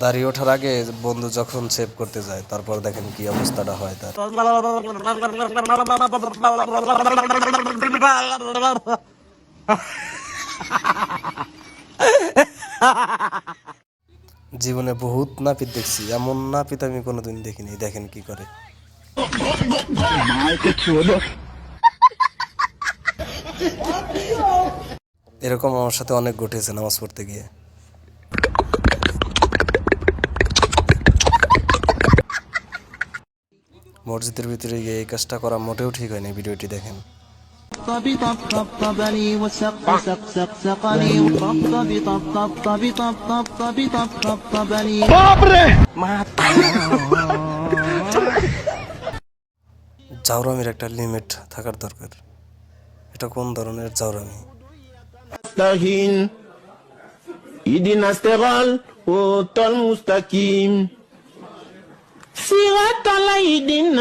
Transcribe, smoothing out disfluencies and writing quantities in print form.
দাড়ি ওঠার আগে বন্ধু যখন সেভ করতে যায় তারপর দেখেন কি অবস্থাটা হয় তার। জীবনে বহুত নাপিত দেখছি, এমন নাপিত আমি কোনোদিন দেখিনি। দেখেন কি করে। এরকম আমার সাথে অনেক ঘটেছে নামাজ পড়তে গিয়ে। মসজিদের ভিতরে গিয়ে এই কাজটা করা মোটেও ঠিক হয়নি। ভিডিওটি দেখেন। طبطبني والسقف سقسقني طبطبني জাউরামির একটা লিমিট থাকার দরকার। এটা কোন ধরনের জাউরামি? نستعين اهدنا الصراط المستقيم صراط الذين